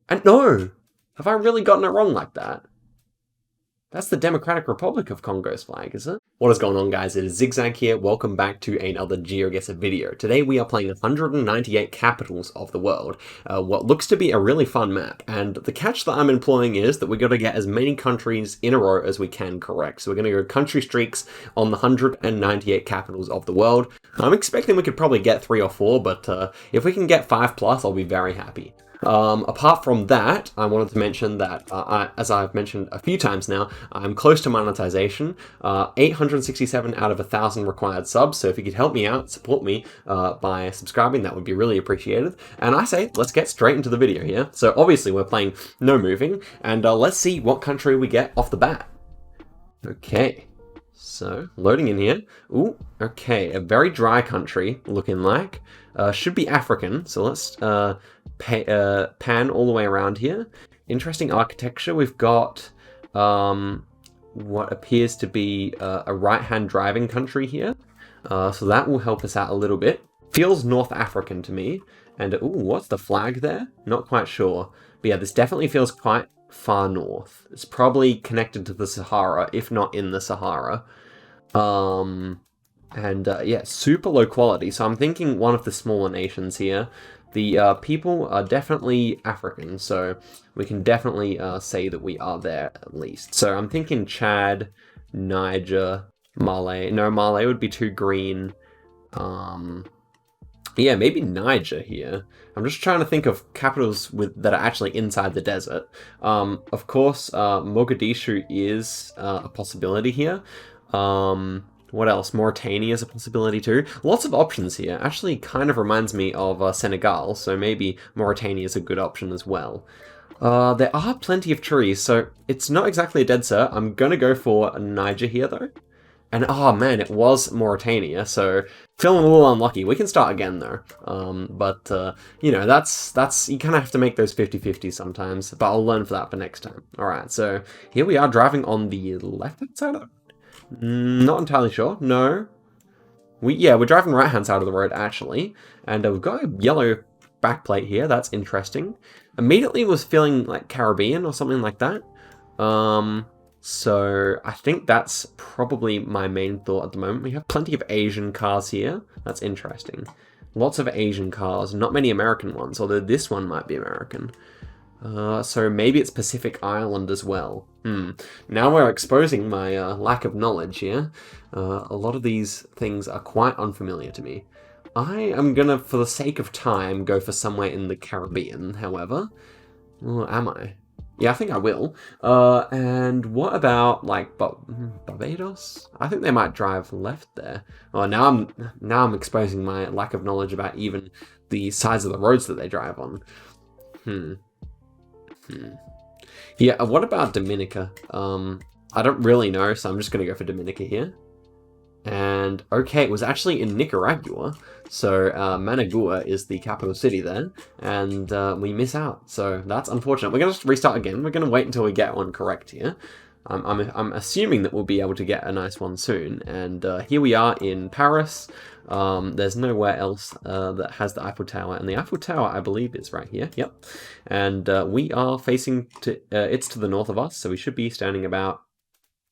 And no! Have I really gotten it wrong like that? That's the Democratic Republic of Congo's flag, is it? What is going on, guys? It is Zigzag here. Welcome back to another GeoGuessr video. Today we are playing 198 capitals of the world, what looks to be a really fun map. And the catch that I'm employing is that we've got to get as many countries in a row as we can correct. So we're going to go country streaks on the 198 capitals of the world. I'm expecting we could probably get 3 or 4, but if we can get 5 plus, I'll be very happy. Apart from that, I wanted to mention that, as I've mentioned a few times now, I'm close to monetization. 867 out of 1,000 required subs, so if you could help me out, support me by subscribing, that would be really appreciated. And I say, let's get straight into the video here. So obviously we're playing no moving, and let's see what country we get off the bat. Okay. So, loading in here. Ooh, okay, a very dry country, looking like. Should be African, so let's pan all the way around here. Interesting architecture. We've got what appears to be a right-hand driving country here. So that will help us out a little bit. Feels North African to me. And, ooh, what's the flag there? Not quite sure. But yeah, this definitely feels quite far north. It's probably connected to the Sahara, if not in the Sahara. Yeah, super low quality. So I'm thinking one of the smaller nations here. The people are definitely African, so we can definitely say that we are there at least. So I'm thinking Chad, Niger, Mali. No, Mali would be too green. Yeah, maybe Niger here. I'm just trying to think of capitals that are actually inside the desert. Of course, Mogadishu is a possibility here. What else? Mauritania is a possibility too. Lots of options here. Actually kind of reminds me of Senegal, so maybe Mauritania is a good option as well. There are plenty of trees, so it's not exactly a dead cert. I'm gonna go for Niger here though. And oh man, it was Mauritania, so feeling a little unlucky. We can start again though. You know, that's you kind of have to make those 50-50 sometimes, but I'll learn for that for next time. Alright, so here we are driving on the left-hand side of it. Not entirely sure. No. We're driving right-hand side of the road actually, and we've got a yellow backplate here. That's interesting. Immediately was feeling like Caribbean or something like that. So I think that's probably my main thought at the moment. We have plenty of Asian cars here. That's interesting. Lots of Asian cars, not many American ones, although this one might be American. So maybe it's Pacific Island as well. Now we're exposing my lack of knowledge here. A lot of these things are quite unfamiliar to me. I am gonna, for the sake of time, go for somewhere in the Caribbean, however. Or am I? Yeah, I think I will. And what about like Barbados? I think they might drive left there. Oh, now I'm exposing my lack of knowledge about even the size of the roads that they drive on. Yeah, what about Dominica? I don't really know, so I'm just gonna go for Dominica here. And okay, it was actually in Nicaragua, so Managua is the capital city there, and we miss out, so that's unfortunate. We're gonna just restart again. We're gonna wait until we get one correct here. I'm assuming that we'll be able to get a nice one soon, and here we are in Paris. There's nowhere else that has the Eiffel Tower, and the Eiffel Tower, I believe, is right here. Yep, and we are facing to it's to the north of us, so we should be standing about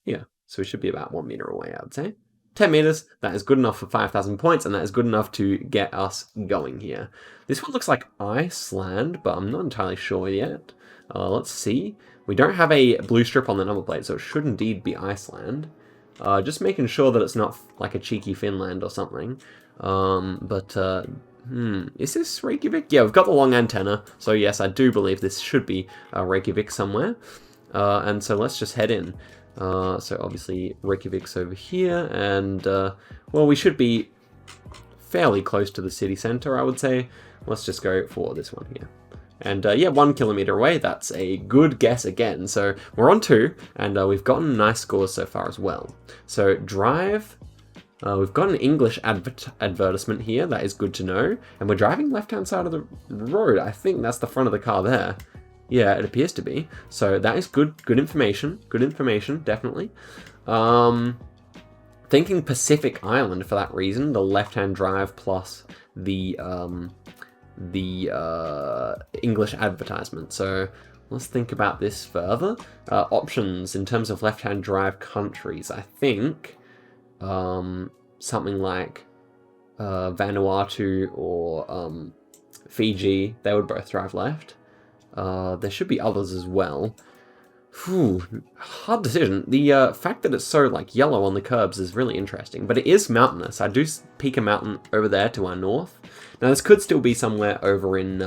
here. So we should be about 1 meter away, I would say. 10 meters, that is good enough for 5,000 points, and that is good enough to get us going here. This one looks like Iceland, but I'm not entirely sure yet. Let's see. We don't have a blue strip on the number plate, so it should indeed be Iceland. Just making sure that it's not like a cheeky Finland or something. Is this Reykjavik? Yeah, we've got the long antenna, so yes, I do believe this should be Reykjavik somewhere. And so let's just head in. So obviously Reykjavik's over here, and well, we should be fairly close to the city center, I would say. Let's just go for this one here. And yeah, 1 kilometer away, that's a good guess again. So we're on 2, and we've gotten nice scores so far as well. So drive, we've got an English advertisement here, that is good to know. And we're driving left-hand side of the road. I think that's the front of the car there. Yeah, it appears to be. So that is good information. Good information, definitely. Thinking Pacific Island for that reason, the left-hand drive plus the the English advertisement. So let's think about this further. Options in terms of left-hand drive countries. I think something like Vanuatu or Fiji, they would both drive left. There should be others as well. Hard decision. The fact that it's so like yellow on the curbs is really interesting, but it is mountainous. I do peak a mountain over there to our north. Now this could still be somewhere over in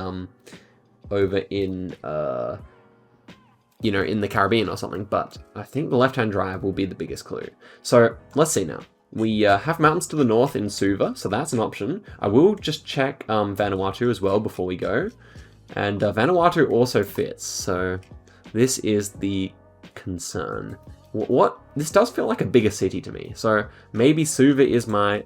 you know, in the Caribbean or something, but I think the left-hand drive will be the biggest clue. So let's see now. We have mountains to the north in Suva, so that's an option. I will just check Vanuatu as well before we go, and Vanuatu also fits, so this is the concern. What? This does feel like a bigger city to me, so maybe Suva is my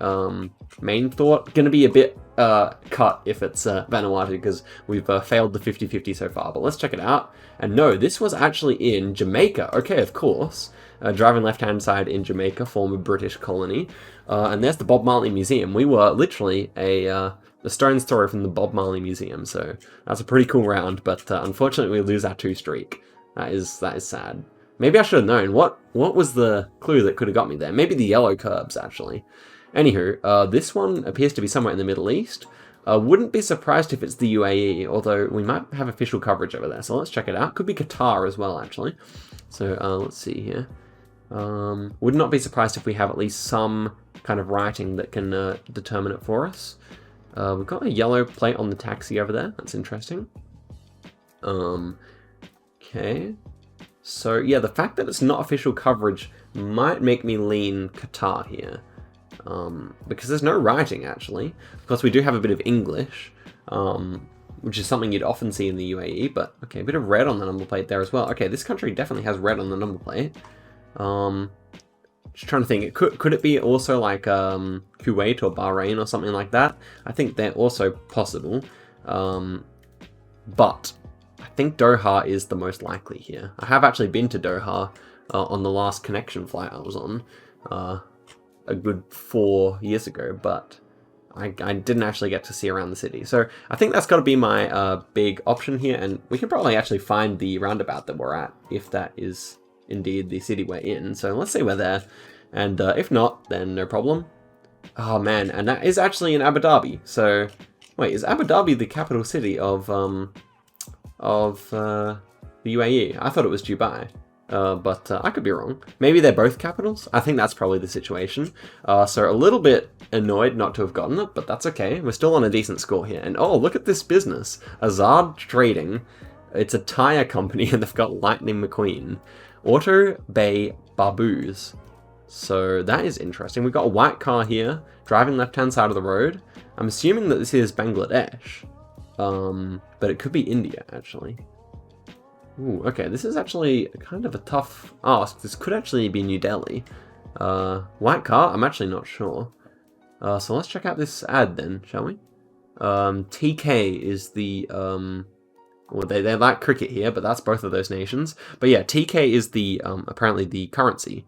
main thought. Gonna be a bit cut if it's Vanuatu, because we've failed the 50-50 so far, but let's check it out. And no, this was actually in Jamaica. Okay, of course. Driving left-hand side in Jamaica, former British colony. And there's the Bob Marley Museum. We were literally a stone's throw from the Bob Marley Museum, so that's a pretty cool round, but unfortunately we lose our 2 streak. That is sad. Maybe I should have known. What was the clue that could have got me there? Maybe the yellow curbs, actually. Anywho, this one appears to be somewhere in the Middle East. Wouldn't be surprised if it's the UAE, although we might have official coverage over there, so let's check it out. Could be Qatar as well, actually. So let's see here. Would not be surprised if we have at least some kind of writing that can determine it for us. We've got a yellow plate on the taxi over there. That's interesting. Okay. So yeah, the fact that it's not official coverage might make me lean Qatar here. Because there's no writing, actually. Of course, we do have a bit of English, which is something you'd often see in the UAE, but okay, a bit of red on the number plate there as well. Okay, this country definitely has red on the number plate. Just trying to think, could it be also like Kuwait or Bahrain or something like that? I think they're also possible, but I think Doha is the most likely here. I have actually been to Doha on the last connection flight I was on a good 4 years ago, but I didn't actually get to see around the city. So I think that's got to be my big option here, and we can probably actually find the roundabout that we're at if that is indeed the city we're in. So let's say we're there, and if not, then no problem. Oh man, and that is actually in Abu Dhabi. So wait, is Abu Dhabi the capital city of the UAE? I thought it was Dubai. But I could be wrong. Maybe they're both capitals? I think that's probably the situation. So a little bit annoyed not to have gotten it, but that's okay. We're still on a decent score here. And oh, look at this business. Azad Trading. It's a tire company and they've got Lightning McQueen. Auto Bay Baboos. So that is interesting. We've got a white car here, driving left-hand side of the road. I'm assuming that this is Bangladesh. But it could be India, actually. Ooh, okay, this is actually kind of a tough ask. This could actually be New Delhi. White car? I'm actually not sure. So let's check out this ad then, shall we? TK is the... well, they like cricket here, but that's both of those nations. But yeah, TK is the, apparently the currency.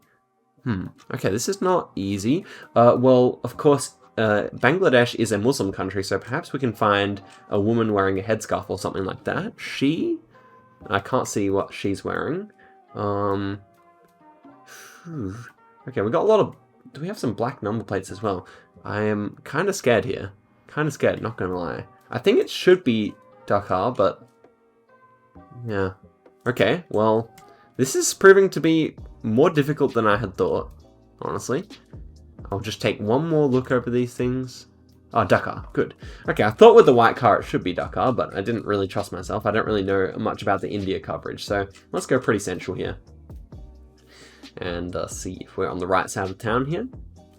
Okay, this is not easy. Well, of course, Bangladesh is a Muslim country, so perhaps we can find a woman wearing a headscarf or something like that. She... I can't see what she's wearing. Okay, we got a lot of... Do we have some black number plates as well? I am kind of scared here. Kind of scared, not gonna lie. I think it should be Dakar, but... yeah. Okay, well, this is proving to be more difficult than I had thought, honestly. I'll just take one more look over these things. Oh, Dakar. Good. Okay, I thought with the white car it should be Dakar, but I didn't really trust myself. I don't really know much about the India coverage, so let's go pretty central here. And see if we're on the right side of town here.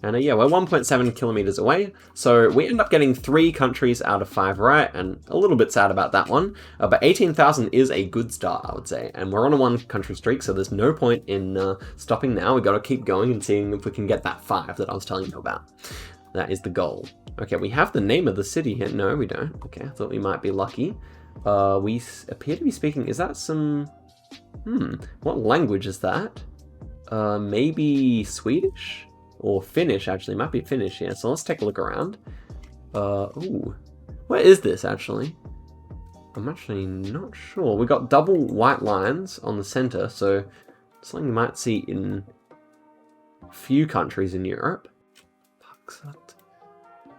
And yeah, we're 1.7 kilometers away, so we end up getting 3 countries out of 5 right, and a little bit sad about that one. But 18,000 is a good start, I would say, and we're on a 1 country streak, so there's no point in stopping now. We've got to keep going and seeing if we can get that 5 that I was telling you about. That is the goal. Okay, we have the name of the city here. No, we don't. Okay, I thought we might be lucky. We appear to be speaking... Is that some... what language is that? Maybe Swedish? Or Finnish, actually. Might be Finnish, yeah. So let's take a look around. Ooh. Where is this, actually? I'm actually not sure. We got double white lines on the center, so something you might see in a few countries in Europe.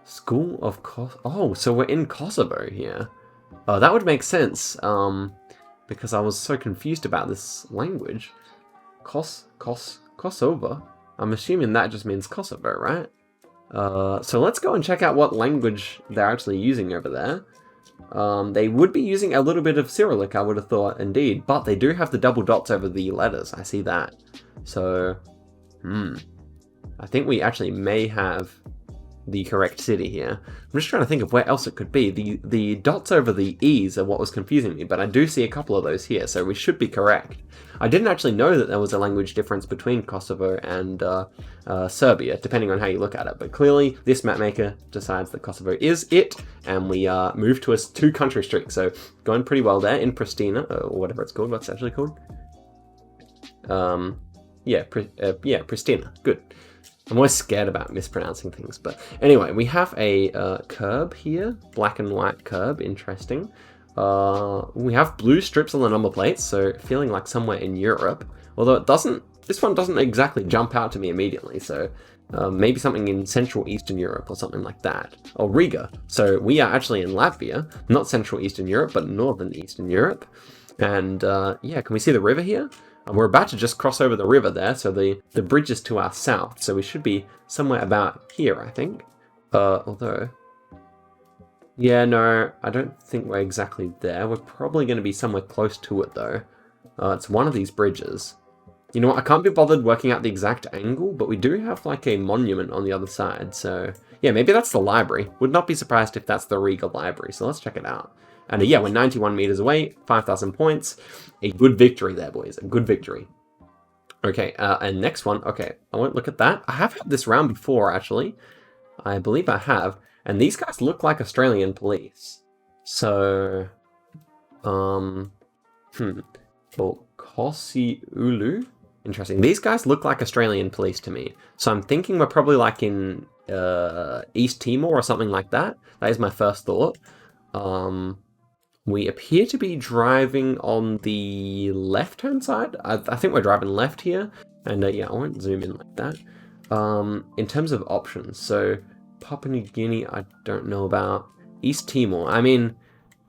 School of Kosovo. Oh, so we're in Kosovo here. Oh, that would make sense, because I was so confused about this language. Kosovo? I'm assuming that just means Kosovo, right? So let's go and check out what language they're actually using over there. They would be using a little bit of Cyrillic, I would have thought, indeed, but they do have the double dots over the letters. I see that. So, I think we actually may have the correct city here. I'm just trying to think of where else it could be. The dots over the E's are what was confusing me, but I do see a couple of those here, so we should be correct. I didn't actually know that there was a language difference between Kosovo and Serbia, depending on how you look at it, but clearly this mapmaker decides that Kosovo is it, and we move to a two-country streak, so going pretty well there in Pristina, or whatever it's called. What's it actually called? Yeah, Pristina. Good. I'm always scared about mispronouncing things, but anyway, we have a curb here, black and white curb, interesting. We have blue strips on the number plates, so feeling like somewhere in Europe, although this one doesn't exactly jump out to me immediately, so maybe something in Central Eastern Europe or something like that. Oh, Riga. So we are actually in Latvia, not Central Eastern Europe, but Northern Eastern Europe. And yeah, can we see the river here? We're about to just cross over the river there, so the bridge is to our south, so we should be somewhere about here, I think. Although... yeah, no, I don't think we're exactly there. We're probably going to be somewhere close to it, though. It's one of these bridges. You know what, I can't be bothered working out the exact angle, but we do have, like, a monument on the other side, so... yeah, maybe that's the library. Would not be surprised if that's the Riga Library, so let's check it out. And yeah, we're 91 meters away, 5,000 points. A good victory there, boys. A good victory. Okay, and next one. Okay, I won't look at that. I have had this round before, actually. I believe I have. And these guys look like Australian police. So, well, Kosiulu. Interesting. These guys look like Australian police to me. So I'm thinking we're probably like in East Timor or something like that. That is my first thought. We appear to be driving on the left-hand side. I think we're driving left here. And yeah, I won't zoom in like that. In terms of options, so Papua New Guinea, I don't know about. East Timor, I mean,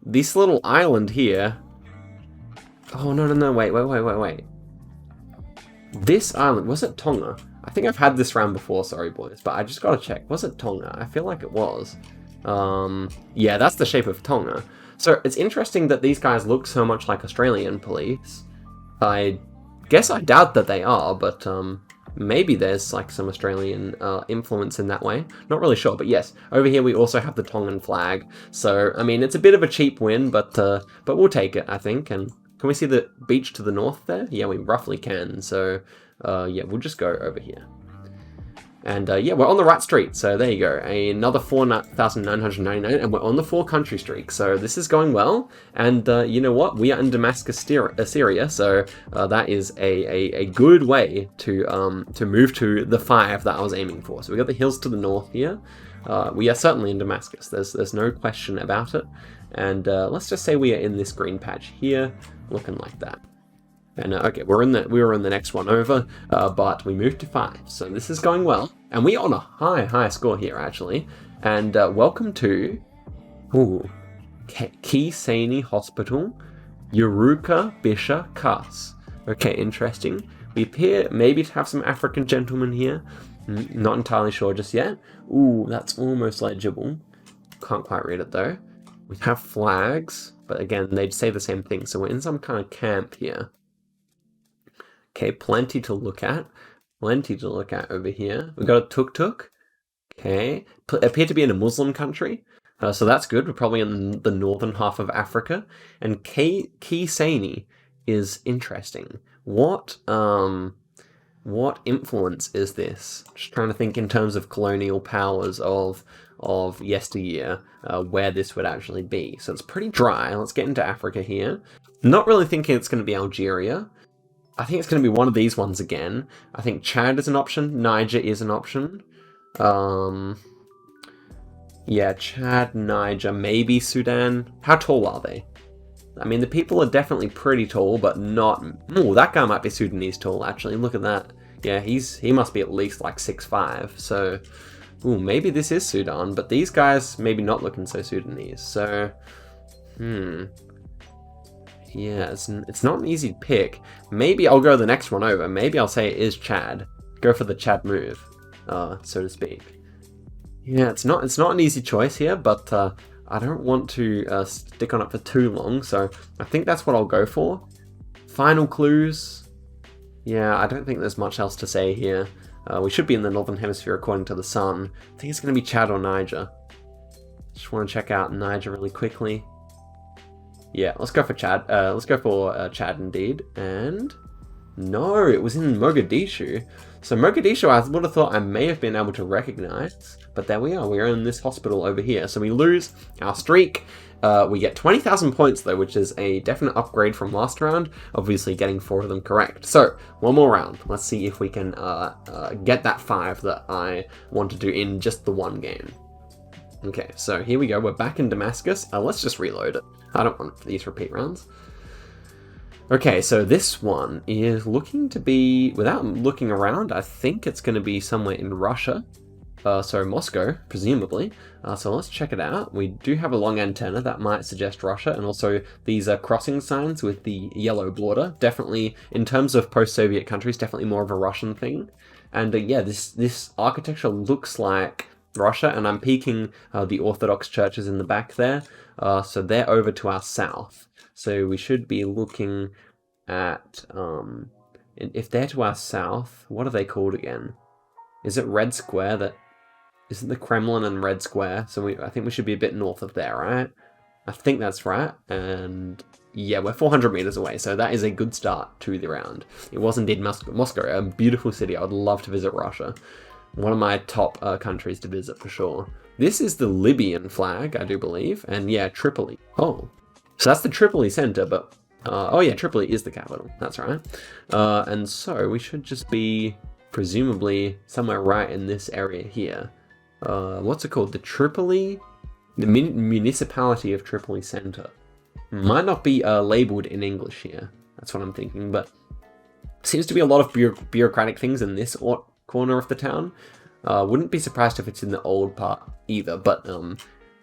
this little island here. Oh, no, wait. This island, was it Tonga? I think I've had this round before, sorry boys, but I just gotta check. Was it Tonga? I feel like it was. Yeah, that's the shape of Tonga. So it's interesting that these guys look so much like Australian police. I guess I doubt that they are, but maybe there's like some Australian influence in that way. Not really sure, but yes, over here we also have the Tongan flag. So I mean, it's a bit of a cheap win, but we'll take it, I think. And can we see the beach to the north there? Yeah, we roughly can. So yeah, we'll just go over here. And yeah, we're on the right street, so there you go. Another 4,999, and we're on the 4-country streak, so this is going well. And you know what? We are in Damascus, Syria, so that is a good way to move to the 5 that I was aiming for. So we got the hills to the north here. We are certainly in Damascus. There's no question about it. And let's just say we are in this green patch here, looking like that. And okay, we were in the next one over, but we moved to 5, so this is going well. And we are on a high score here, actually. And welcome to Kiseni Hospital, Uruka Bisha Kas. Okay, interesting. We appear maybe to have some African gentlemen here. Not entirely sure just yet. Ooh, that's almost legible. Can't quite read it though. We have flags, but again, they'd say the same thing. So we're in some kind of camp here. Okay, plenty to look at. Plenty to look at over here. We've got a tuk-tuk. Okay. Appear to be in a Muslim country. So that's good. We're probably in the northern half of Africa. And Kiseni is interesting. What influence is this? Just trying to think in terms of colonial powers of yesteryear, where this would actually be. So it's pretty dry. Let's get into Africa here. Not really thinking it's going to be Algeria. I think it's going to be one of these ones again. I think Chad is an option. Niger is an option. Yeah, Chad, Niger, maybe Sudan. How tall are they? I mean, the people are definitely pretty tall, but not... Oh, that guy might be Sudanese tall, actually. Look at that. Yeah, he must be at least like 6'5", so... Ooh, maybe this is Sudan, but these guys maybe not looking so Sudanese, so... Yeah, it's not an easy pick. Maybe I'll go the next one over. Maybe I'll say it is Chad. Go for the Chad move, so to speak. Yeah, it's not an easy choice here, but I don't want to stick on it for too long, so I think that's what I'll go for. Final clues. Yeah, I don't think there's much else to say here. We should be in the Northern Hemisphere according to the sun. I think it's going to be Chad or Niger. Just want to check out Niger really quickly. Yeah, let's go for Chad. Let's go for Chad indeed. And no, it was in Mogadishu. So Mogadishu, I would have thought I may have been able to recognize, but there we are. We're in this hospital over here. So we lose our streak. We get 20,000 points though, which is a definite upgrade from last round. Obviously getting 4 of them correct. So one more round. Let's see if we can get that 5 that I want to do in just the one game. Okay, so here we go. We're back in Damascus. Let's just reload it. I don't want these repeat rounds. Okay, so this one is looking to be, without looking around, I think it's going to be somewhere in Russia. So Moscow, presumably. So let's check it out. We do have a long antenna that might suggest Russia, and also these crossing signs with the yellow border. Definitely, in terms of post-Soviet countries, definitely more of a Russian thing. And yeah, this architecture looks like Russia, and I'm peeking the Orthodox churches in the back there. So they're over to our south. So we should be looking at, if they're to our south, what are they called again? Is it Red Square? That isn't the Kremlin and Red Square. So I think we should be a bit north of there, right? I think that's right. And yeah, we're 400 meters away. So that is a good start to the round. It was indeed Moscow, a beautiful city. I would love to visit Russia. One of my top countries to visit for sure. This is the Libyan flag, I do believe. And yeah, Tripoli. Oh, so that's the Tripoli center, but oh yeah, Tripoli is the capital. That's right. And so we should just be presumably somewhere right in this area here. What's it called? The municipality of Tripoli Center. Might not be labeled in English here. That's what I'm thinking, but seems to be a lot of bureaucratic things in this corner of the town. Wouldn't be surprised if it's in the old part either, but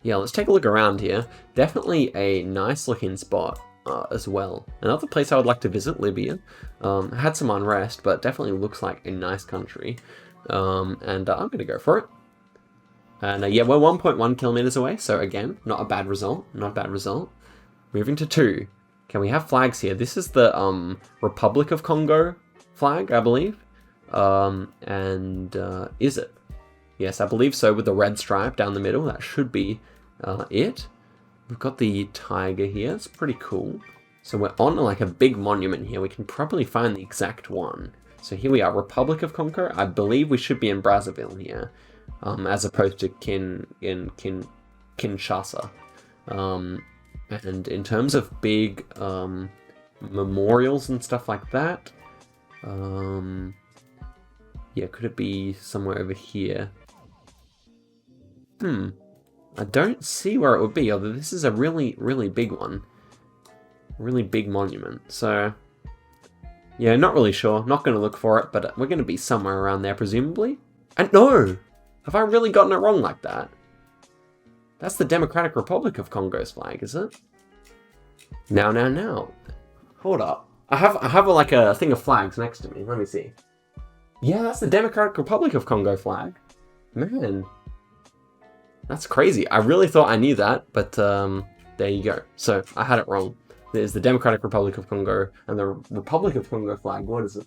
yeah, let's take a look around here. Definitely a nice looking spot as well. Another place I would like to visit, Libya. Had some unrest, but definitely looks like a nice country. And I'm going to go for it. And yeah, we're 1.1 kilometers away, so again, not a bad result. Not a bad result. Moving to 2. Can we have flags here? This is the Republic of Congo flag, I believe. Is it? Yes, I believe so, with the red stripe down the middle. That should be it. We've got the tiger here. It's pretty cool. So we're on like a big monument here. We can probably find the exact one. So here we are, Republic of Congo. I believe we should be in Brazzaville here, as opposed to Kinshasa. And in terms of big memorials and stuff like that, yeah, could it be somewhere over here? I don't see where it would be, although this is a really, really big one. Really big monument. So, yeah, not really sure. Not going to look for it, but we're going to be somewhere around there, presumably. And no! Have I really gotten it wrong like that? That's the Democratic Republic of Congo's flag, is it? Now. Hold up. I have like a thing of flags next to me. Let me see. Yeah, that's the Democratic Republic of Congo flag. Man. That's crazy. I really thought I knew that, but there you go. So, I had it wrong. There's the Democratic Republic of Congo and the Republic of Congo flag. What is it?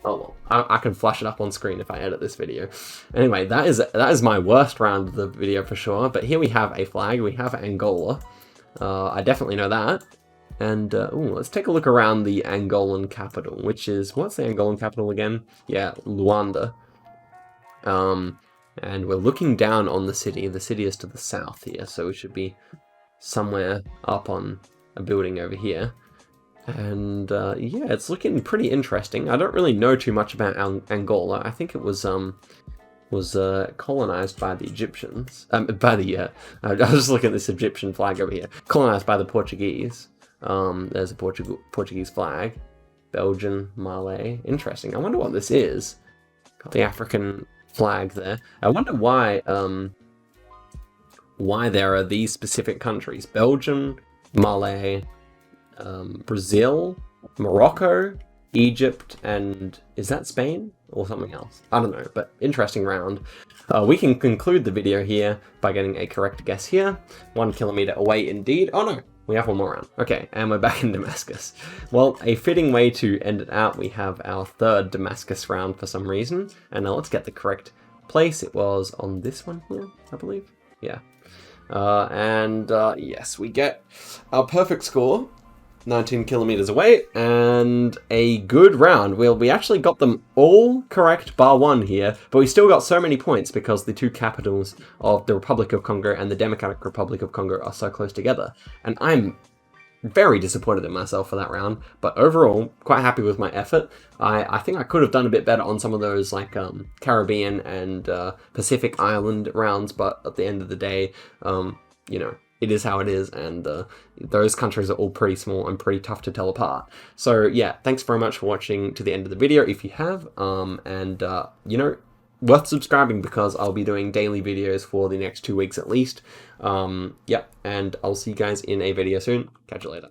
Oh, well, I can flash it up on screen if I edit this video. Anyway, that is my worst round of the video for sure. But here we have a flag. We have Angola. I definitely know that. And let's take a look around the Angolan capital, which is, what's the Angolan capital again? Yeah, Luanda. And we're looking down on the city. The city is to the south here, so we should be somewhere up on a building over here. And yeah, it's looking pretty interesting. I don't really know too much about Angola. I think it was was colonized by the Egyptians. I was just looking at this Egyptian flag over here. Colonized by the Portuguese. There's a Portuguese flag. Belgian, Malay. Interesting. I wonder what this is. Got the African flag there. I wonder why there are these specific countries. Belgium, Malay, Brazil, Morocco, Egypt, and is that Spain or something else? I don't know, but interesting round. We can conclude the video here by getting a correct guess here. 1 kilometer away indeed. Oh no, we have one more round. Okay, and we're back in Damascus. Well, a fitting way to end it out. We have our third Damascus round for some reason. And now let's get the correct place. It was on this one here, I believe. Yeah. Yes, we get our perfect score. 19 kilometers away, and a good round. We actually got them all correct bar one here, but we still got so many points because the two capitals of the Republic of Congo and the Democratic Republic of Congo are so close together. And I'm very disappointed in myself for that round, but overall, quite happy with my effort. I think I could have done a bit better on some of those like Caribbean and Pacific Island rounds, but at the end of the day, you know, it is how it is, and those countries are all pretty small and pretty tough to tell apart. So yeah, thanks very much for watching to the end of the video if you have, you know, worth subscribing because I'll be doing daily videos for the next 2 weeks at least. Yeah, and I'll see you guys in a video soon. Catch you later.